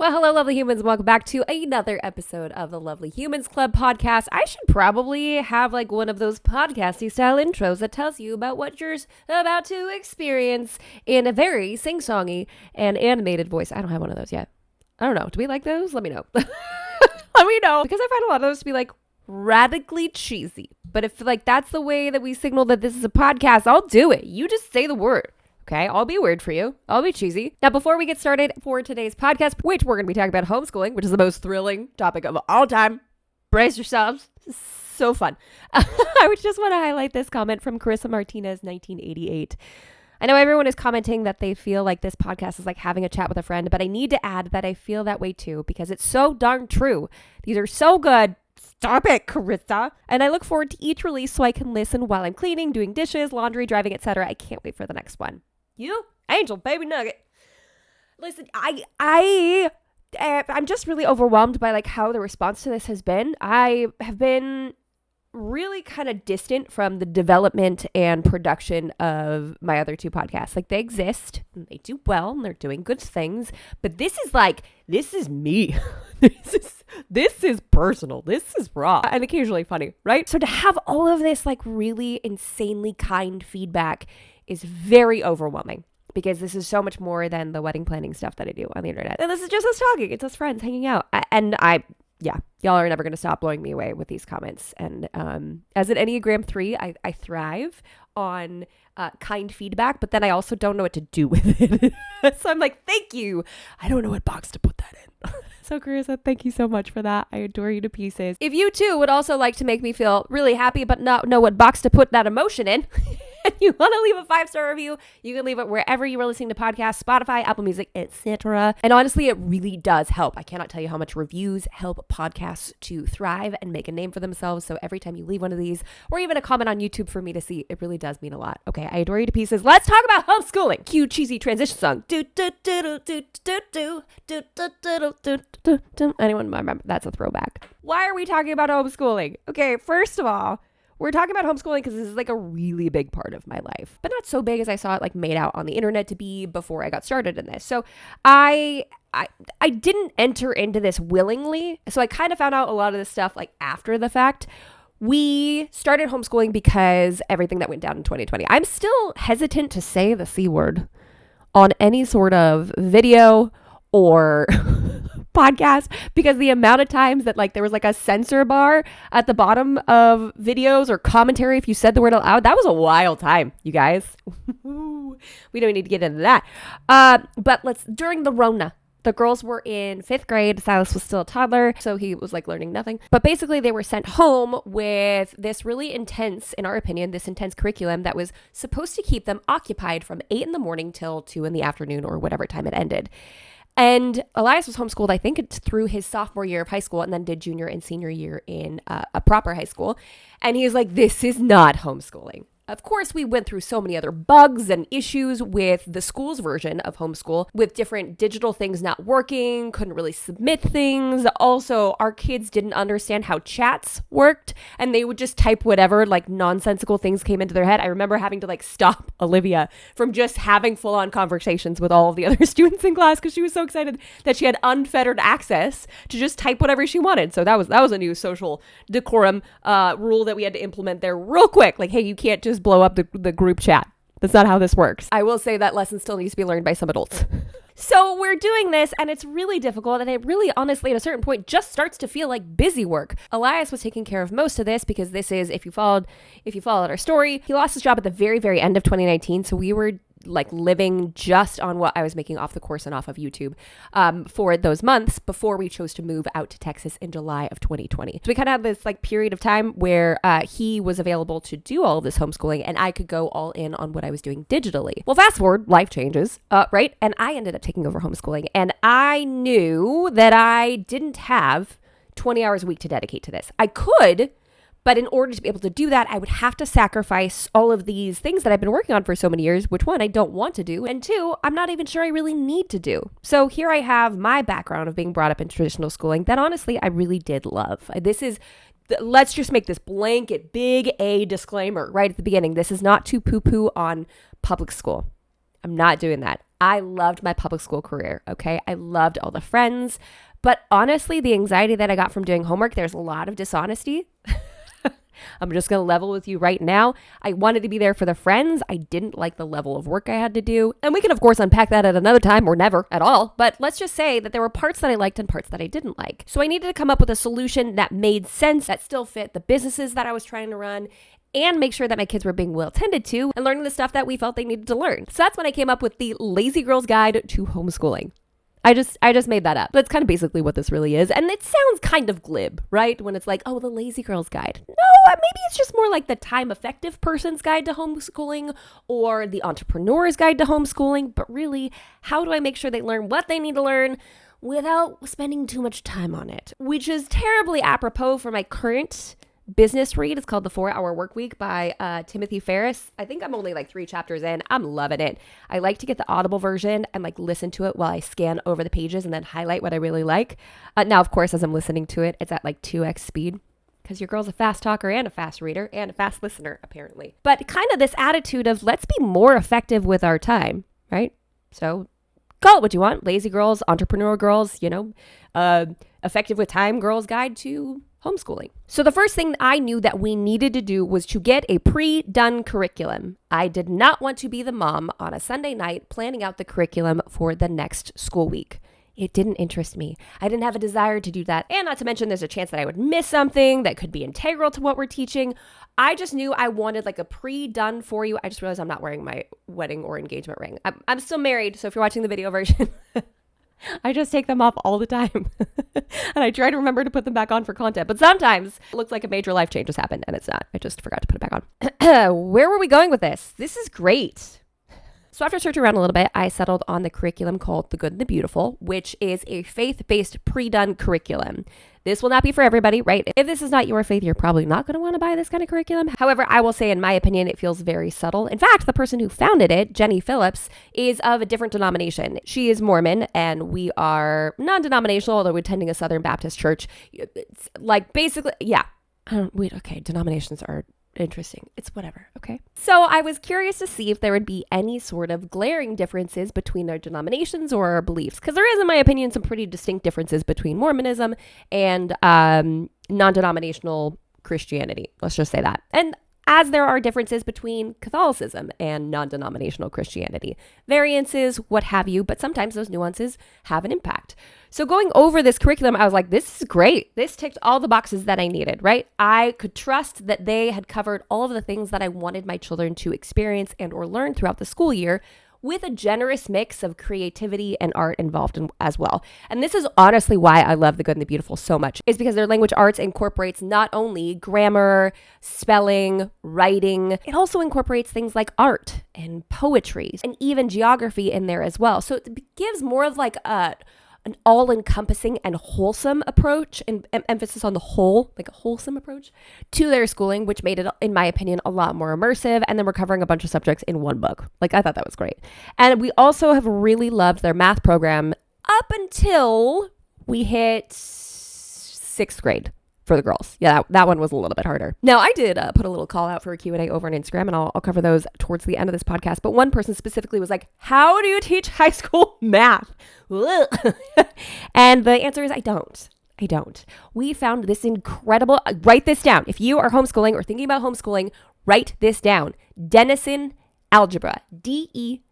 Well, hello, lovely humans. Welcome back to another episode of the Lovely Humans Club podcast. I should probably have like one of those podcasty style intros that tells you about what you're about to experience in a very sing-songy and animated voice. I don't have one of those yet. I don't know. Do we like those? Let me know. Let me know. Because I find a lot of those to be like radically cheesy. But if like that's the way that we signal that this is a podcast, I'll do it. You just say the word. Okay, I'll be weird for you. I'll be cheesy. Now, before we get started for today's podcast, which we're going to be talking about homeschooling, which is the most thrilling topic of all time. Brace yourselves. So fun. I would just want to highlight this comment from Carissa Martinez, 1988. I know everyone is commenting that they feel like this podcast is like having a chat with a friend, but I need to add that I feel that way too, because it's so darn true. These are so good. Stop it, Carissa. And I look forward to each release so I can listen while I'm cleaning, doing dishes, laundry, driving, etc. I can't wait for the next one. You, Angel, baby nugget. Listen, I'm just really overwhelmed by like how the response to this has been. I have been really kind of distant from the development and production of my other two podcasts. Like they exist and they do well and they're doing good things, but this is me. This is personal. This is raw and occasionally funny, right? So to have all of this like really insanely kind feedback is very overwhelming because this is so much more than the wedding planning stuff that I do on the internet. And this is just us talking. It's us friends hanging out. Y'all are never going to stop blowing me away with these comments. And as an Enneagram 3, I thrive on kind feedback, but then I also don't know what to do with it. So I'm like, thank you. I don't know what box to put that in. So Carissa, thank you so much for that. I adore you to pieces. If you too would also like to make me feel really happy, but not know what box to put that emotion in, and you want to leave a 5-star review, you can leave it wherever you are listening to podcasts, Spotify, Apple Music, etc. And honestly, it really does help. I cannot tell you how much reviews help podcasts to thrive and make a name for themselves. So every time you leave one of these, or even a comment on YouTube for me to see, it really does mean a lot. Okay, I adore you to pieces. Let's talk about homeschooling. Cue cheesy transition song. Anyone remember? That's a throwback. Why are we talking about homeschooling? Okay, first of all, we're talking about homeschooling because this is like a really big part of my life, but not so big as I saw it like made out on the internet to be before I got started in this. So I didn't enter into this willingly. So I kind of found out a lot of this stuff like after the fact. We started homeschooling because everything that went down in 2020. I'm still hesitant to say the C word on any sort of video or podcast because the amount of times that like there was like a censor bar at the bottom of videos or commentary if you said the word out loud, that was a wild time, you guys. We don't need to get into that. But during the Rona, the girls were in 5th grade. Silas was still a toddler, so he was like learning nothing. But basically they were sent home with this really intense, in our opinion, this intense curriculum that was supposed to keep them occupied from 8 in the morning till 2 in the afternoon or whatever time it ended. And Elias was homeschooled, I think, through his sophomore year of high school and then did junior and senior year in a proper high school. And he was like, this is not homeschooling. Of course, we went through so many other bugs and issues with the school's version of homeschool, with different digital things not working, couldn't really submit things. Also, our kids didn't understand how chats worked, and they would just type whatever, like nonsensical things came into their head. I remember having to like stop Olivia from just having full-on conversations with all of the other students in class because she was so excited that she had unfettered access to just type whatever she wanted. So that was a new social decorum rule that we had to implement there real quick. Like, hey, you can't just blow up the group chat. That's not how this works. I will say that lesson still needs to be learned by some adults. So we're doing this and it's really difficult, and it really honestly at a certain point just starts to feel like busy work. Elias was taking care of most of this because this is, if you followed our story, he lost his job at the very, very end of 2019. So we were like living just on what I was making off the course and off of YouTube for those months before we chose to move out to Texas in July of 2020. So we kind of had this like period of time where he was available to do all of this homeschooling and I could go all in on what I was doing digitally. Well, fast forward, life changes, right? And I ended up taking over homeschooling, and I knew that I didn't have 20 hours a week to dedicate to this. I could, but in order to be able to do that, I would have to sacrifice all of these things that I've been working on for so many years, which one, I don't want to do, and two, I'm not even sure I really need to do. So here I have my background of being brought up in traditional schooling that honestly I really did love. Let's just make this blanket big A disclaimer right at the beginning. This is not to poo-poo on public school. I'm not doing that. I loved my public school career, okay? I loved all the friends. But honestly, the anxiety that I got from doing homework, there's a lot of dishonesty. I'm just going to level with you right now. I wanted to be there for the friends. I didn't like the level of work I had to do. And we can, of course, unpack that at another time or never at all. But let's just say that there were parts that I liked and parts that I didn't like. So I needed to come up with a solution that made sense, that still fit the businesses that I was trying to run, and make sure that my kids were being well tended to and learning the stuff that we felt they needed to learn. So that's when I came up with the Lazy Girl's Guide to Homeschooling. I just made that up. That's kind of basically what this really is. And it sounds kind of glib, right? When it's like, oh, the lazy girl's guide. No, maybe it's just more like the time effective person's guide to homeschooling or the entrepreneur's guide to homeschooling. But really, how do I make sure they learn what they need to learn without spending too much time on it? Which is terribly apropos for my current business read. It's called The 4-Hour Workweek by Timothy Ferriss. I think I'm only like 3 chapters in. I'm loving it. I like to get the Audible version and like listen to it while I scan over the pages and then highlight what I really like. Now, of course, as I'm listening to it, it's at like 2x speed because your girl's a fast talker and a fast reader and a fast listener, apparently. But kind of this attitude of let's be more effective with our time, right? So call it what you want. Lazy girls, entrepreneur girls, effective with time girls guide to homeschooling. So the first thing I knew that we needed to do was to get a pre-done curriculum. I did not want to be the mom on a Sunday night planning out the curriculum for the next school week. It didn't interest me. I didn't have a desire to do that. And not to mention there's a chance that I would miss something that could be integral to what we're teaching. I just knew I wanted like a pre-done for you. I just realized I'm not wearing my wedding or engagement ring. I'm still married, so if you're watching the video version, I just take them off all the time. And I try to remember to put them back on for content. But sometimes it looks like a major life change has happened and it's not. I just forgot to put it back on. Where were we going with this? This is great. So after searching around a little bit, I settled on the curriculum called The Good and the Beautiful, which is a faith-based pre-done curriculum. This will not be for everybody, right? If this is not your faith, you're probably not going to want to buy this kind of curriculum. However, I will say, in my opinion, it feels very subtle. In fact, the person who founded it, Jenny Phillips, is of a different denomination. She is Mormon, and we are non-denominational, although we're attending a Southern Baptist church. It's like basically, yeah. Okay, denominations are interesting. It's whatever, okay? So I was curious to see if there would be any sort of glaring differences between their denominations or our beliefs, because there is, in my opinion, some pretty distinct differences between Mormonism and non-denominational Christianity. Let's just say that. And as there are differences between Catholicism and non-denominational Christianity. Variances, what have you, but sometimes those nuances have an impact. So going over this curriculum, I was like, this is great. This ticked all the boxes that I needed, right? I could trust that they had covered all of the things that I wanted my children to experience and or learn throughout the school year, with a generous mix of creativity and art involved as well. And this is honestly why I love The Good and the Beautiful so much, is because their language arts incorporates not only grammar, spelling, writing, it also incorporates things like art and poetry and even geography in there as well. So it gives more of like an all-encompassing and wholesome approach, and emphasis on the whole, like a wholesome approach to their schooling, which made it, in my opinion, a lot more immersive. And then we're covering a bunch of subjects in one book. Like, I thought that was great. And we also have really loved their math program up until we hit 6th grade for the girls. Yeah, that one was a little bit harder. Now, I did put a little call out for a Q&A over on Instagram, and I'll cover those towards the end of this podcast. But one person specifically was like, how do you teach high school math? And the answer is I don't. We found this incredible, write this down. If you are homeschooling or thinking about homeschooling, write this down. Denison Algebra, Dennison,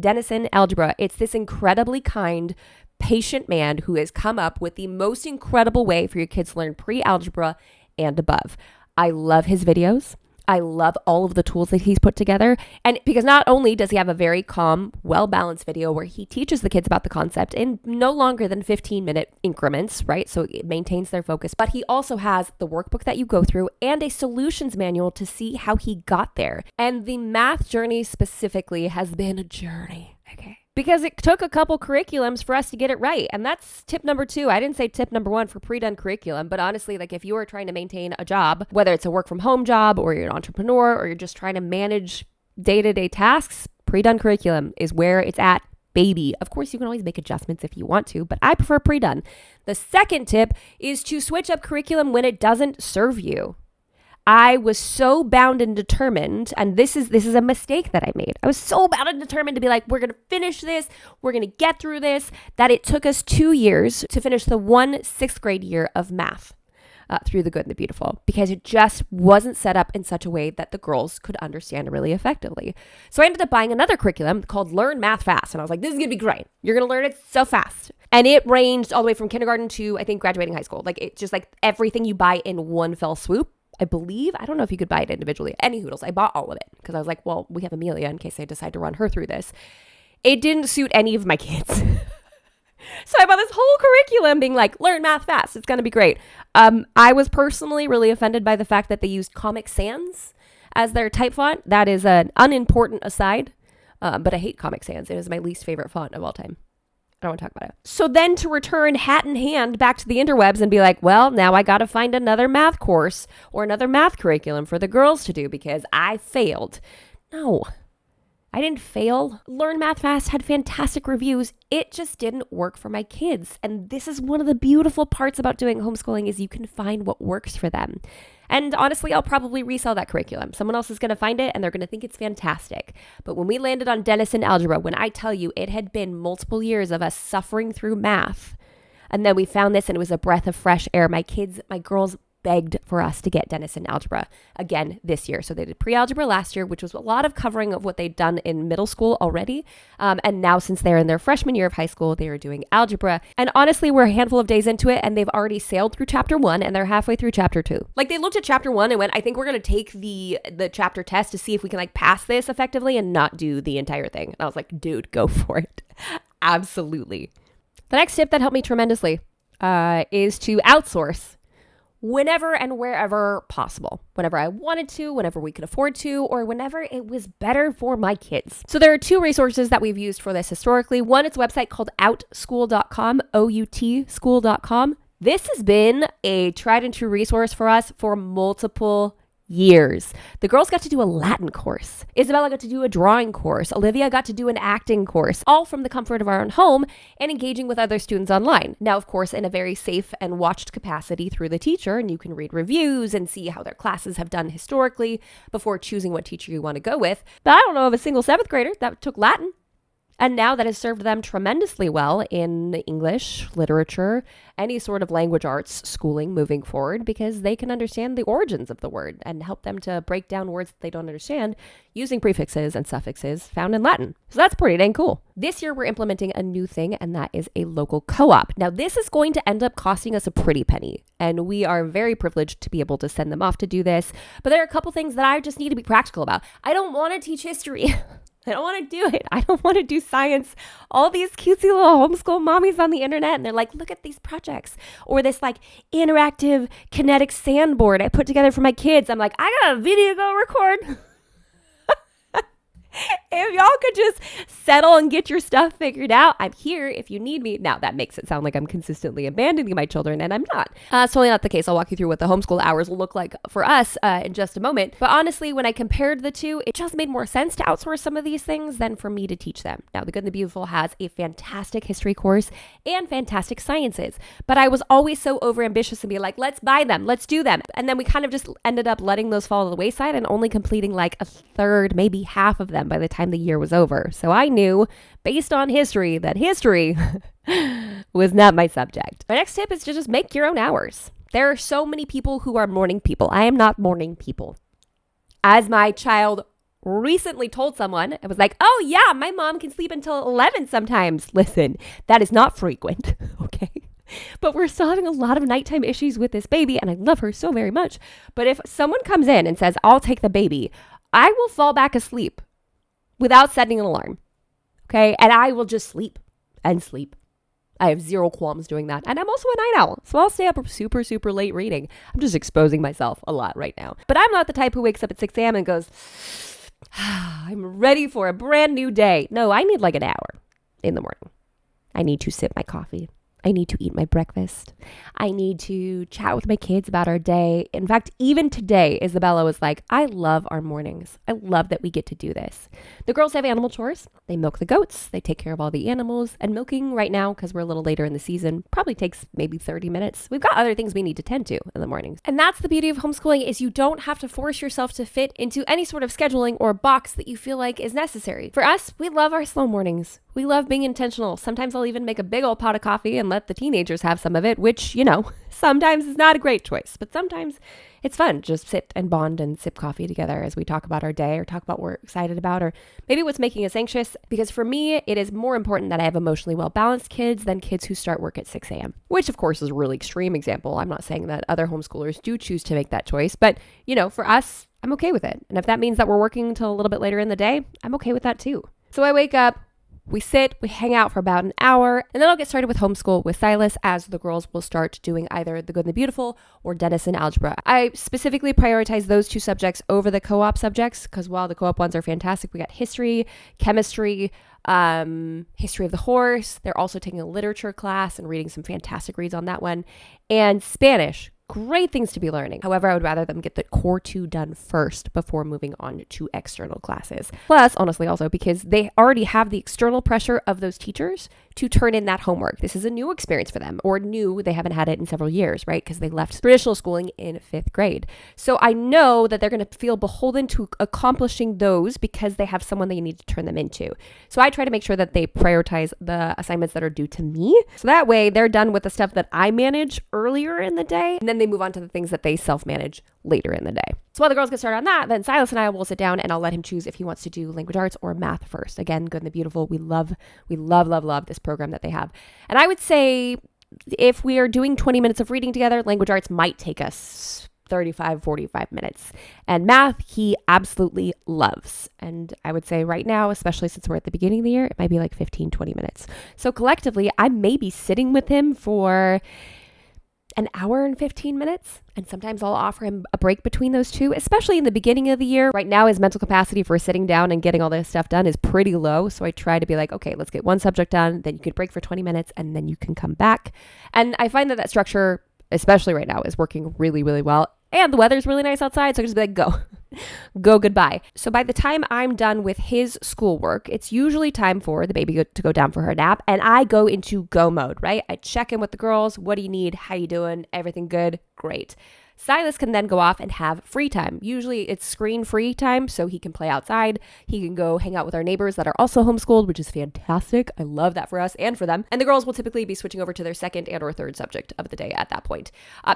Denison Algebra. It's this incredibly kind, patient man who has come up with the most incredible way for your kids to learn pre-algebra and above. I love his videos. I love all of the tools that he's put together. And because not only does he have a very calm, well-balanced video where he teaches the kids about the concept in no longer than 15-minute increments, right? So it maintains their focus, but he also has the workbook that you go through and a solutions manual to see how he got there. And the math journey specifically has been a journey, okay? Because it took a couple curriculums for us to get it right. And that's tip number 2. I didn't say tip number 1 for pre-done curriculum, but honestly, like if you are trying to maintain a job, whether it's a work from home job or you're an entrepreneur or you're just trying to manage day-to-day tasks, pre-done curriculum is where it's at, baby. Of course, you can always make adjustments if you want to, but I prefer pre-done. The second tip is to switch up curriculum when it doesn't serve you. I was so bound and determined, and this is a mistake that I made. I was so bound and determined to be like, we're going to finish this, we're going to get through this, that it took us 2 years to finish the 6th grade year of math. Through the Good and the Beautiful, because it just wasn't set up in such a way that the girls could understand really effectively. So I ended up buying another curriculum called Learn Math Fast. And I was like, this is going to be great. You're going to learn it so fast. And it ranged all the way from kindergarten to, I think, graduating high school. Like, it's just like everything you buy in one fell swoop. I believe, I don't know if you could buy it individually. Any hoodles. I bought all of it because I was like, well, we have Amelia in case I decide to run her through this. It didn't suit any of my kids. So I bought this whole curriculum being like, learn math fast. It's going to be great. I was personally really offended by the fact that they used Comic Sans as their type font. That is an unimportant aside, but I hate Comic Sans. It is my least favorite font of all time. I don't want to talk about it. So then to return hat in hand back to the interwebs and be like, well, now I got to find another math course or another math curriculum for the girls to do because I failed. No. I didn't fail. Learn Math Fast had fantastic reviews. It just didn't work for my kids. And this is one of the beautiful parts about doing homeschooling is you can find what works for them. And honestly, I'll probably resell that curriculum. Someone else is going to find it and they're going to think it's fantastic. But when we landed on Denison Algebra, when I tell you it had been multiple years of us suffering through math, and then we found this and it was a breath of fresh air. My girls begged for us to get Denison Algebra again this year. So they did pre-algebra last year, which was a lot of covering of what they'd done in middle school already. And now since they're in their freshman year of high school, they are doing algebra. And honestly, we're a handful of days into it and they've already sailed through chapter 1 and they're halfway through chapter 2. Like they looked at chapter 1 and went, I think we're going to take the chapter test to see if we can like pass this effectively and not do the entire thing. And I was like, dude, go for it. Absolutely. The next tip that helped me tremendously is to outsource whenever and wherever possible, whenever I wanted to, whenever we could afford to, or whenever it was better for my kids. So there are 2 resources that we've used for this historically. One, it's a website called outschool.com, O-U-T school.com. This has been a tried and true resource for us for multiple years. The girls got to do a Latin course. Isabella got to do a drawing course. Olivia got to do an acting course, all from the comfort of our own home and engaging with other students online. Now, of course, in a very safe and watched capacity through the teacher, and you can read reviews and see how their classes have done historically before choosing what teacher you want to go with. But I don't know of a single 7th grader that took Latin. And now that has served them tremendously well in English, literature, any sort of language arts schooling moving forward because they can understand the origins of the word and help them to break down words that they don't understand using prefixes and suffixes found in Latin. So that's pretty dang cool. This year we're implementing a new thing and that is a local co-op. Now this is going to end up costing us a pretty penny and we are very privileged to be able to send them off to do this. But there are a couple things that I just need to be practical about. I don't want to teach history. I don't want to do it. I don't want to do science. All these cutesy little homeschool mommies on the internet, and they're like, look at these projects. Or this like interactive kinetic sandboard I put together for my kids. I'm like, I got a video to go record. If y'all could just settle and get your stuff figured out, I'm here if you need me. Now, that makes it sound like I'm consistently abandoning my children, and I'm not. It's totally not the case. I'll walk you through what the homeschool hours will look like for us in just a moment. But honestly, when I compared the two, it just made more sense to outsource some of these things than for me to teach them. Now, The Good and the Beautiful has a fantastic history course and fantastic sciences. But I was always so overambitious and be like, let's buy them, let's do them. And then we kind of just ended up letting those fall to the wayside and only completing like a third, maybe half of them by the time the year was over. So I knew, based on history, that history was not my subject. My next tip is to just make your own hours. There are so many people who are morning people. I am not morning people. As my child recently told someone, it was like, oh yeah, my mom can sleep until 11 sometimes. Listen, that is not frequent, okay? But we're still having a lot of nighttime issues with this baby, and I love her so very much. But if someone comes in and says, I'll take the baby, I will fall back asleep without setting an alarm, okay? And I will just sleep and sleep. I have zero qualms doing that. And I'm also a night owl, so I'll stay up super, super late reading. I'm just exposing myself a lot right now. But I'm not the type who wakes up at 6 a.m. and goes, I'm ready for a brand new day. No, I need like an hour in the morning. I need to sip my coffee. I need to eat my breakfast. I need to chat with my kids about our day. In fact, even today, Isabella was like, I love our mornings. I love that we get to do this. The girls have animal chores. They milk the goats. They take care of all the animals. And milking right now, because we're a little later in the season, probably takes maybe 30 minutes. We've got other things we need to tend to in the mornings. And that's the beauty of homeschooling is you don't have to force yourself to fit into any sort of scheduling or box that you feel like is necessary. For us, we love our slow mornings. We love being intentional. Sometimes I'll even make a big old pot of coffee and let the teenagers have some of it, which, sometimes is not a great choice, but sometimes it's fun. Just sit and bond and sip coffee together as we talk about our day or talk about what we're excited about or maybe what's making us anxious. Because for me, it is more important that I have emotionally well-balanced kids than kids who start work at 6 a.m., which of course is a really extreme example. I'm not saying that other homeschoolers do choose to make that choice, but for us, I'm okay with it. And if that means that we're working until a little bit later in the day, I'm okay with that too. So I wake up, we sit, we hang out for about an hour, and then I'll get started with homeschool with Silas as the girls will start doing either The Good and the Beautiful or Denison Algebra. I specifically prioritize those two subjects over the co-op subjects because while the co-op ones are fantastic, we got history, chemistry, history of the horse. They're also taking a literature class and reading some fantastic reads on that one, and Spanish. Great things to be learning. However, I would rather them get the core 2 done first before moving on to external classes. Plus, honestly, also because they already have the external pressure of those teachers to turn in that homework. This is a new experience for them, or new, they haven't had it in several years, right? Because they left traditional schooling in 5th grade. So I know that they're going to feel beholden to accomplishing those because they have someone they need to turn them into. So I try to make sure that they prioritize the assignments that are due to me. So that way they're done with the stuff that I manage earlier in the day, and then they move on to the things that they self-manage later in the day. So while the girls get started on that, then Silas and I will sit down and I'll let him choose if he wants to do language arts or math first. Again, Good and the Beautiful. We love this program that they have. And I would say if we are doing 20 minutes of reading together, language arts might take us 35, 45 minutes. And math, he absolutely loves. And I would say right now, especially since we're at the beginning of the year, it might be like 15, 20 minutes. So collectively, I may be sitting with him for an hour and 15 minutes. And sometimes I'll offer him a break between those two, especially in the beginning of the year. Right now, his mental capacity for sitting down and getting all this stuff done is pretty low. So I try to be like, okay, let's get one subject done. Then you could break for 20 minutes and then you can come back. And I find that structure, especially right now, is working really, really well. And the weather's really nice outside. So I just be like, go, goodbye. So by the time I'm done with his schoolwork, it's usually time for the baby to go down for her nap. And I go into go mode, right? I check in with the girls. What do you need? How you doing? Everything good? Great. Silas can then go off and have free time. Usually it's screen free time, so he can play outside. He can go hang out with our neighbors that are also homeschooled, which is fantastic. I love that for us and for them. And the girls will typically be switching over to their second and or third subject of the day at that point.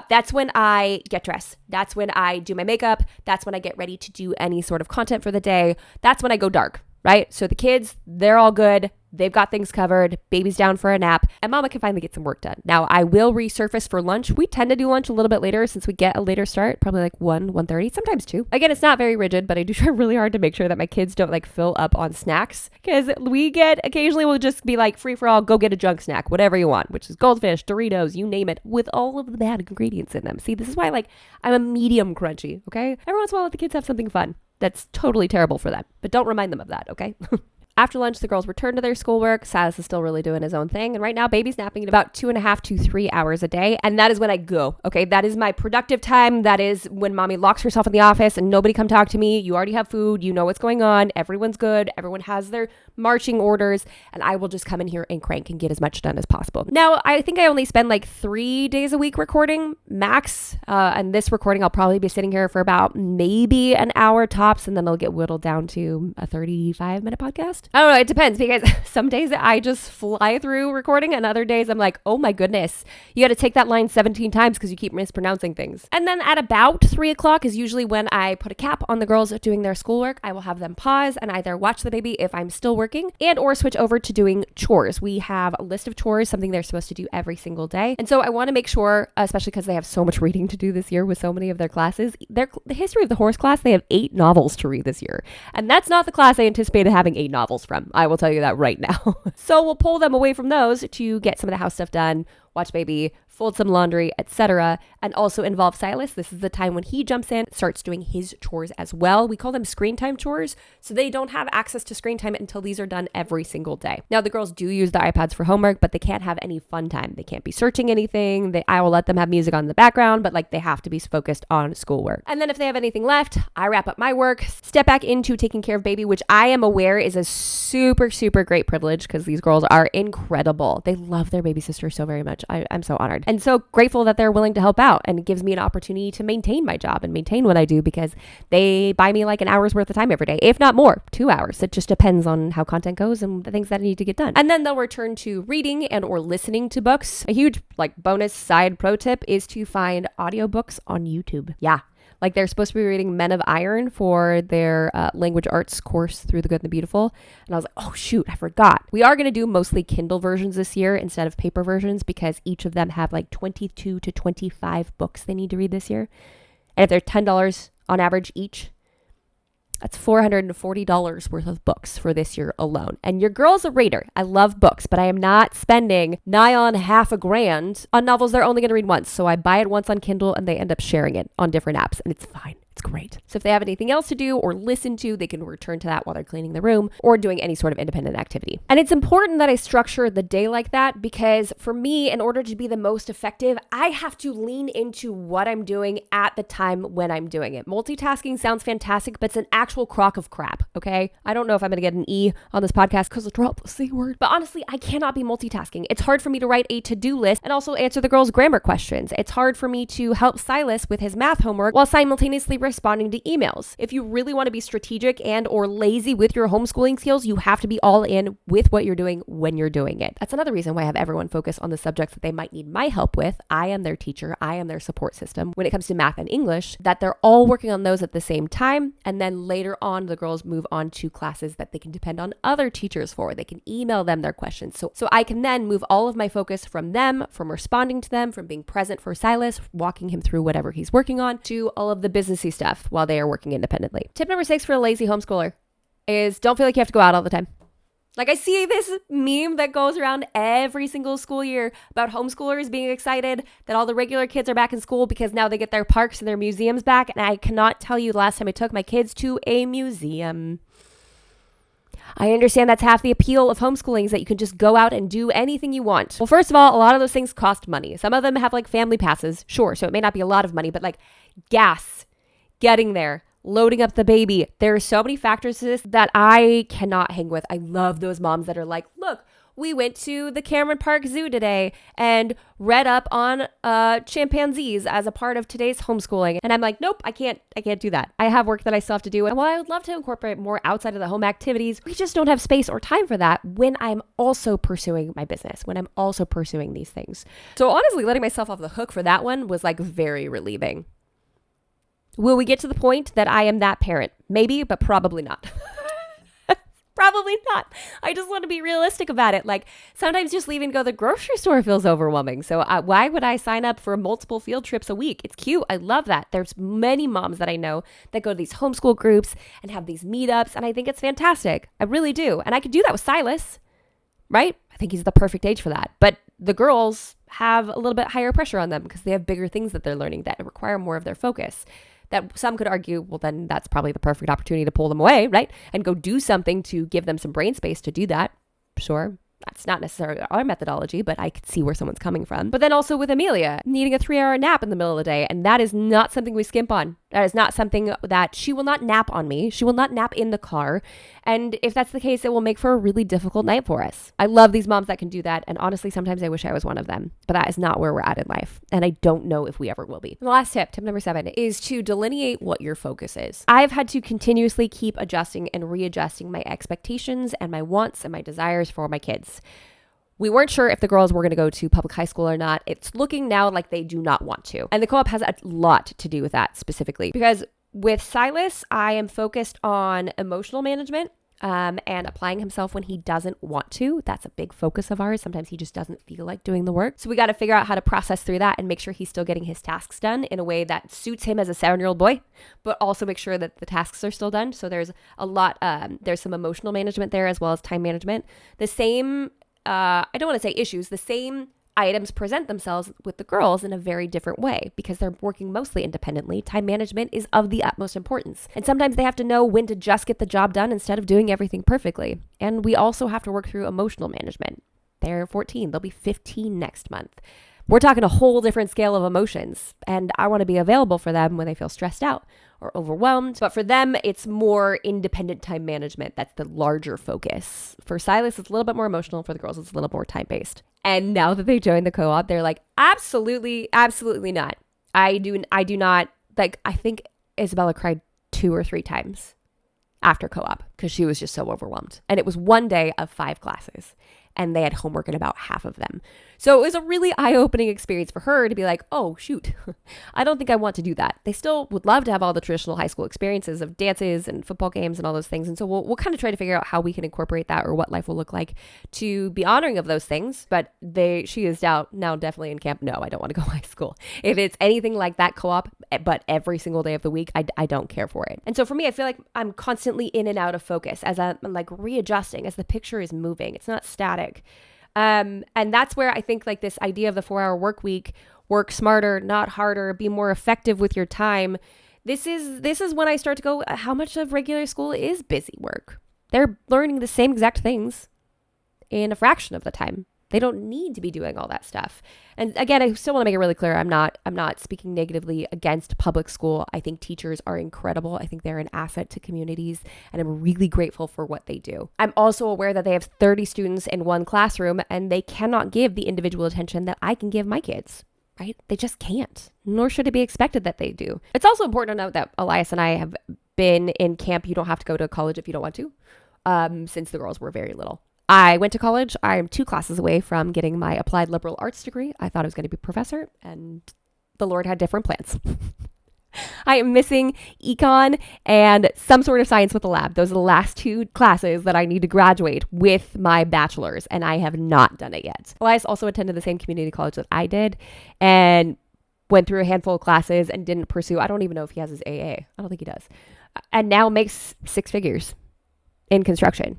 That's when I get dressed. That's when I do my makeup. That's when I get ready to do any sort of content for the day. That's when I go dark, right? So the kids, they're all good. They've got things covered. Baby's down for a nap and mama can finally get some work done. Now I will resurface for lunch. We tend to do lunch a little bit later since we get a later start, probably like 1:30, sometimes 2. Again, it's not very rigid, but I do try really hard to make sure that my kids don't like fill up on snacks because occasionally we'll just be like free for all, go get a junk snack, whatever you want, which is goldfish, Doritos, you name it, with all of the bad ingredients in them. See, this is why I'm a medium crunchy, okay? Every once in a while let the kids have something fun. That's totally terrible for them, but don't remind them of that, okay? After lunch, the girls return to their schoolwork. Silas is still really doing his own thing. And right now, baby's napping about 2.5 to 3 hours a day. And that is when I go. Okay, that is my productive time. That is when mommy locks herself in the office and nobody come talk to me. You already have food. You know what's going on. Everyone's good. Everyone has their marching orders. And I will just come in here and crank and get as much done as possible. Now, I think I only spend like 3 days a week recording max. And this recording, I'll probably be sitting here for about maybe an hour tops. And then it'll get whittled down to a 35-minute podcast. I don't know. It depends because some days I just fly through recording and other days I'm like, oh my goodness, you got to take that line 17 times because you keep mispronouncing things. And then at about 3 o'clock is usually when I put a cap on the girls doing their schoolwork. I will have them pause and either watch the baby if I'm still working and or switch over to doing chores. We have a list of chores, something they're supposed to do every single day. And so I want to make sure, especially because they have so much reading to do this year with so many of their classes, the history of the horse class, they have 8 novels to read this year. And that's not the class I anticipated having 8 novels from. I will tell you that right now. So we'll pull them away from those to get some of the house stuff done, watch baby, fold some laundry, etc. And also involve Silas. This is the time when he jumps in, starts doing his chores as well. We call them screen time chores, so they don't have access to screen time until these are done every single day. Now, the girls do use the iPads for homework, but they can't have any fun time. They can't be searching anything. I will let them have music on in the background, but like they have to be focused on schoolwork. And then if they have anything left, I wrap up my work, step back into taking care of baby, which I am aware is a super, super great privilege because these girls are incredible. They love their baby sister so very much. I'm so honored and so grateful that they're willing to help out, and it gives me an opportunity to maintain my job and maintain what I do because they buy me like an hour's worth of time every day, if not more, 2 hours. It just depends on how content goes and the things that I need to get done. And then they'll return to reading and or listening to books. A huge like bonus side pro tip is to find audiobooks on YouTube. Yeah. Like they're supposed to be reading Men of Iron for their language arts course through the Good and the Beautiful. And I was like, oh shoot, I forgot. We are going to do mostly Kindle versions this year instead of paper versions because each of them have like 22 to 25 books they need to read this year. And if they're $10 on average each, that's $440 worth of books for this year alone. And your girl's a reader. I love books, but I am not spending nigh on $1,000 on novels they're only going to read once. So I buy it once on Kindle and they end up sharing it on different apps, and it's fine. It's great. So if they have anything else to do or listen to, they can return to that while they're cleaning the room or doing any sort of independent activity. And it's important that I structure the day like that because for me, in order to be the most effective, I have to lean into what I'm doing at the time when I'm doing it. Multitasking sounds fantastic, but it's an actual crock of crap, okay? I don't know if I'm going to get an E on this podcast because I dropped the C word, but honestly, I cannot be multitasking. It's hard for me to write a to-do list and also answer the girls' grammar questions. It's hard for me to help Silas with his math homework while simultaneously responding to emails. If you really want to be strategic and or lazy with your homeschooling skills, you have to be all in with what you're doing when you're doing it. That's another reason why I have everyone focus on the subjects that they might need my help with. I am their teacher. I am their support system. When it comes to math and English, that they're all working on those at the same time. And then later on, the girls move on to classes that they can depend on other teachers for. They can email them their questions. So I can then move all of my focus from them, from responding to them, from being present for Silas, walking him through whatever he's working on, to all of the businessy stuff while they are working independently. Tip number 6 for a lazy homeschooler is don't feel like you have to go out all the time. Like I see this meme that goes around every single school year about homeschoolers being excited that all the regular kids are back in school because now they get their parks and their museums back. And I cannot tell you the last time I took my kids to a museum. I understand that's half the appeal of homeschooling is that you can just go out and do anything you want. Well, first of all, a lot of those things cost money. Some of them have like family passes, sure. So it may not be a lot of money, but like gas, getting there, loading up the baby. There are so many factors to this that I cannot hang with. I love those moms that are like, look, we went to the Cameron Park Zoo today and read up on chimpanzees as a part of today's homeschooling. And I'm like, nope, I can't do that. I have work that I still have to do. And while I would love to incorporate more outside of the home activities, we just don't have space or time for that when I'm also pursuing my business, when I'm also pursuing these things. So honestly, letting myself off the hook for that one was like very relieving. Will we get to the point that I am that parent? Maybe, but probably not. Probably not. I just want to be realistic about it. Like sometimes just leaving to go to the grocery store feels overwhelming. So why would I sign up for multiple field trips a week? It's cute. I love that. There's many moms that I know that go to these homeschool groups and have these meetups. And I think it's fantastic. I really do. And I could do that with Silas, right? I think he's the perfect age for that. But the girls have a little bit higher pressure on them because they have bigger things that they're learning that require more of their focus. That some could argue, well, then that's probably the perfect opportunity to pull them away, right? And go do something to give them some brain space to do that. Sure. That's not necessarily our methodology, but I could see where someone's coming from. But then also with Amelia, needing a 3-hour nap in the middle of the day. And that is not something we skimp on. That is not something that she will not nap on me. She will not nap in the car. And if that's the case, it will make for a really difficult night for us. I love these moms that can do that. And honestly, sometimes I wish I was one of them. But that is not where we're at in life. And I don't know if we ever will be. The last tip number 7, is to delineate what your focus is. I've had to continuously keep adjusting and readjusting my expectations and my wants and my desires for my kids. We weren't sure if the girls were going to go to public high school or not. It's looking now like they do not want to. And the co-op has a lot to do with that specifically. Because with Silas, I am focused on emotional management and applying himself when he doesn't want to. That's a big focus of ours. Sometimes he just doesn't feel like doing the work. So we got to figure out how to process through that and make sure he's still getting his tasks done in a way that suits him as a 7-year-old boy, but also make sure that the tasks are still done. So there's a lot, there's some emotional management there as well as time management. The same I don't want to say issues, the same items present themselves with the girls in a very different way because they're working mostly independently. Time management is of the utmost importance. And sometimes they have to know when to just get the job done instead of doing everything perfectly. And we also have to work through emotional management. They're 14. They'll be 15 next month. We're talking a whole different scale of emotions, and I want to be available for them when they feel stressed out or overwhelmed. But for them, it's more independent time management. That's the larger focus. For Silas, it's a little bit more emotional. For the girls, it's a little more time-based. And now that they joined the co-op, they're like, absolutely, absolutely not. I do not, like, I think Isabella cried 2 or 3 times after co-op because she was just so overwhelmed. And it was one day of 5 classes. And they had homework in about half of them. So it was a really eye-opening experience for her to be like, oh, shoot, I don't think I want to do that. They still would love to have all the traditional high school experiences of dances and football games and all those things. And so we'll kind of try to figure out how we can incorporate that or what life will look like to be honoring of those things. But she is now definitely in camp. No, I don't want to go high school. If it's anything like that co-op, but every single day of the week, I don't care for it. And so for me, I feel like I'm constantly in and out of focus as I'm like readjusting as the picture is moving. It's not static. And that's where I think like this idea of the 4-hour work week, work smarter, not harder, be more effective with your time. This is when I start to go, how much of regular school is busy work? They're learning the same exact things in a fraction of the time. They don't need to be doing all that stuff. And again, I still want to make it really clear. I'm not speaking negatively against public school. I think teachers are incredible. I think they're an asset to communities, and I'm really grateful for what they do. I'm also aware that they have 30 students in one classroom, and they cannot give the individual attention that I can give my kids, right? They just can't, nor should it be expected that they do. It's also important to note that Elias and I have been in camp. You don't have to go to college if you don't want to, since the girls were very little. I went to college. I'm 2 classes away from getting my applied liberal arts degree. I thought I was going to be a professor, and the Lord had different plans. I am missing econ and some sort of science with a lab. Those are the last 2 classes that I need to graduate with my bachelor's, and I have not done it yet. Elias also attended the same community college that I did and went through a handful of classes and didn't pursue. I don't even know if he has his AA. I don't think he does. And now makes 6 figures in construction.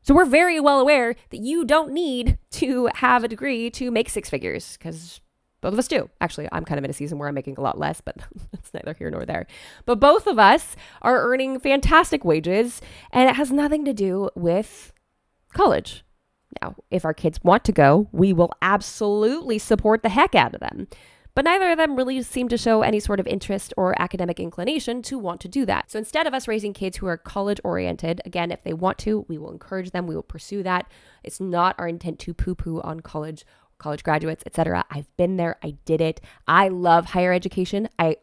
So we're very well aware that you don't need to have a degree to make 6 figures, because both of us do. Actually, I'm kind of in a season where I'm making a lot less, but that's neither here nor there. But both of us are earning fantastic wages, and it has nothing to do with college. Now, if our kids want to go, we will absolutely support the heck out of them. But neither of them really seem to show any sort of interest or academic inclination to want to do that. So instead of us raising kids who are college oriented, again, if they want to, we will encourage them. We will pursue that. It's not our intent to poo-poo on college graduates, etc. I've been there. I did it. I love higher education. I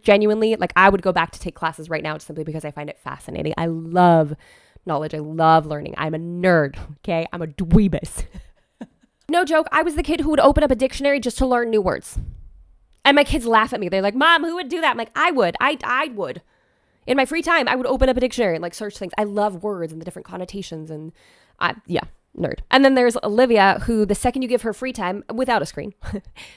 genuinely, like, I would go back to take classes right now simply because I find it fascinating. I love knowledge. I love learning. I'm a nerd. Okay. I'm a dweebus. No joke. I was the kid who would open up a dictionary just to learn new words. And my kids laugh at me. They're like, Mom, who would do that? I'm like, I would. I would. In my free time, I would open up a dictionary and like search things. I love words and the different connotations and nerd. And then there's Olivia, who the second you give her free time without a screen,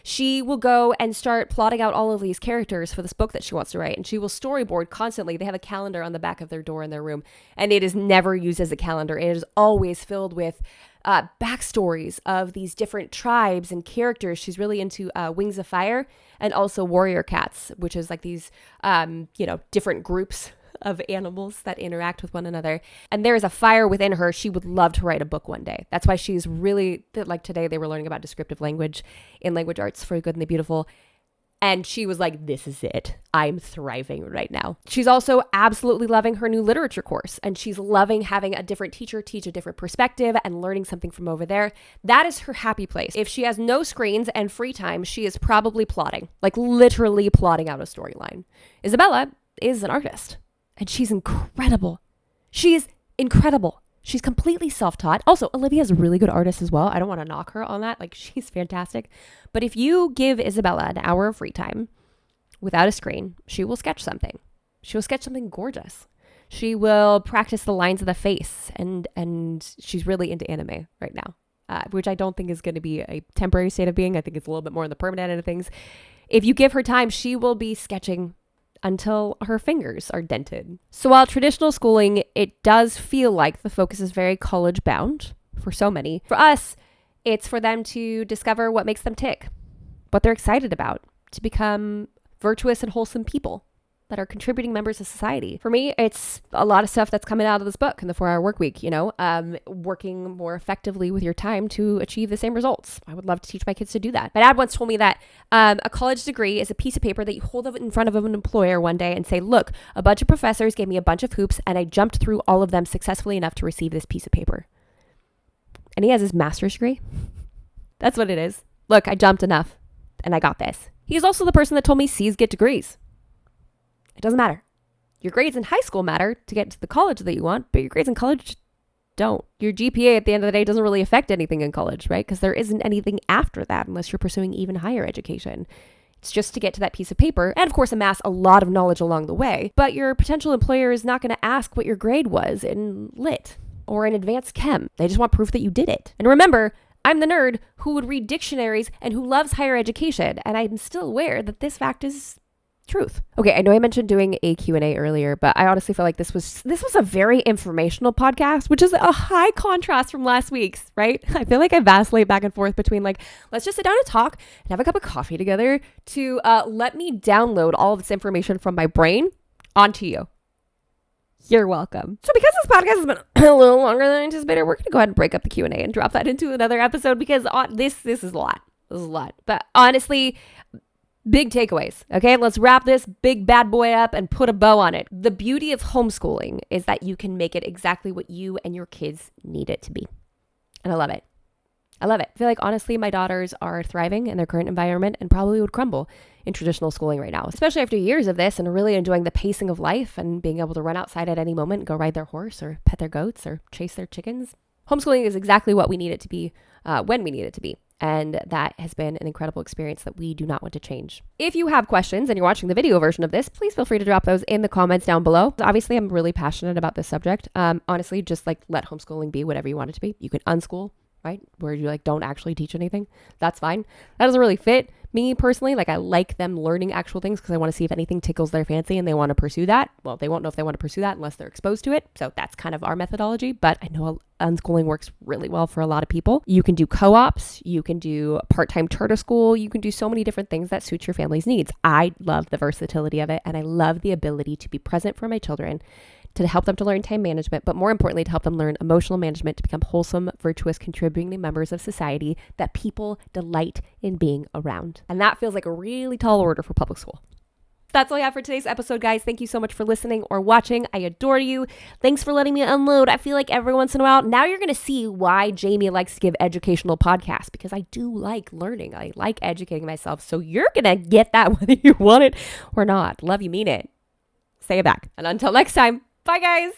she will go and start plotting out all of these characters for this book that she wants to write. And she will storyboard constantly. They have a calendar on the back of their door in their room, and it is never used as a calendar. It is always filled with backstories of these different tribes and characters. She's really into Wings of Fire and also Warrior Cats, which is like these, different groups of animals that interact with one another. And there is a fire within her. She would love to write a book one day. That's why she's really, like today they were learning about descriptive language in language arts for Good and the Beautiful. And she was like, this is it. I'm thriving right now. She's also absolutely loving her new literature course. And she's loving having a different teacher teach a different perspective and learning something from over there. That is her happy place. If she has no screens and free time, she is probably plotting, like literally plotting out a storyline. Isabella is an artist, and she's incredible. She is incredible. She's completely self-taught. Also, Olivia's a really good artist as well. I don't want to knock her on that. Like, she's fantastic. But if you give Isabella an hour of free time without a screen, she will sketch something. She will sketch something gorgeous. She will practice the lines of the face. And she's really into anime right now, which I don't think is going to be a temporary state of being. I think it's a little bit more on the permanent end of things. If you give her time, she will be sketching until her fingers are dented. So while traditional schooling, it does feel like the focus is very college bound for so many. For us, It's for them to discover what makes them tick, what they're excited about, to become virtuous and wholesome people that are contributing members of society. For me, it's a lot of stuff that's coming out of this book in the 4-Hour Workweek, working more effectively with your time to achieve the same results. I would love to teach my kids to do that. My dad once told me that a college degree is a piece of paper that you hold up in front of an employer one day and say, look, a bunch of professors gave me a bunch of hoops and I jumped through all of them successfully enough to receive this piece of paper. And he has his master's degree. That's what it is. Look, I jumped enough and I got this. He's also the person that told me C's get degrees. It doesn't matter. Your grades in high school matter to get to the college that you want, but your grades in college don't. Your GPA at the end of the day doesn't really affect anything in college, right? Because there isn't anything after that unless you're pursuing even higher education. It's just to get to that piece of paper and, of course, amass a lot of knowledge along the way. But your potential employer is not going to ask what your grade was in lit or in advanced chem. They just want proof that you did it. And remember, I'm the nerd who would read dictionaries and who loves higher education, and I'm still aware that this fact is truth. Okay, I know I mentioned doing a Q&A earlier, but I honestly feel like this was a very informational podcast, which is a high contrast from last week's, right? I feel like I vacillate back and forth between like, let's just sit down and talk and have a cup of coffee together to let me download all of this information from my brain onto you. You're welcome. So because this podcast has been a little longer than I anticipated, we're going to go ahead and break up the Q&A and drop that into another episode because this is a lot. This is a lot. But honestly, big takeaways. Okay, let's wrap this big bad boy up and put a bow on it. The beauty of homeschooling is that you can make it exactly what you and your kids need it to be. And I love it. I love it. I feel like honestly, my daughters are thriving in their current environment and probably would crumble in traditional schooling right now, especially after years of this and really enjoying the pacing of life and being able to run outside at any moment and go ride their horse or pet their goats or chase their chickens. Homeschooling is exactly what we need it to be when we need it to be. And that has been an incredible experience that we do not want to change. If you have questions and you're watching the video version of this, please feel free to drop those in the comments down below. Obviously, I'm really passionate about this subject. Honestly, just like let homeschooling be whatever you want it to be. You can unschool, right? Where you like don't actually teach anything. That's fine. That doesn't really fit me personally. Like I like them learning actual things because I want to see if anything tickles their fancy and they want to pursue that. Well, they won't know if they want to pursue that unless they're exposed to it. So that's kind of our methodology. But I know unschooling works really well for a lot of people. You can do co-ops. You can do part-time charter school. You can do so many different things that suit your family's needs. I love the versatility of it. And I love the ability to be present for my children, to help them to learn time management, but more importantly, to help them learn emotional management, to become wholesome, virtuous, contributing members of society that people delight in being around. And that feels like a really tall order for public school. That's all I have for today's episode, guys. Thank you so much for listening or watching. I adore you. Thanks for letting me unload. I feel like every once in a while, now you're going to see why Jamie likes to give educational podcasts, because I do like learning. I like educating myself. So you're going to get that whether you want it or not. Love you, mean it. Say it back. And until next time, bye, guys.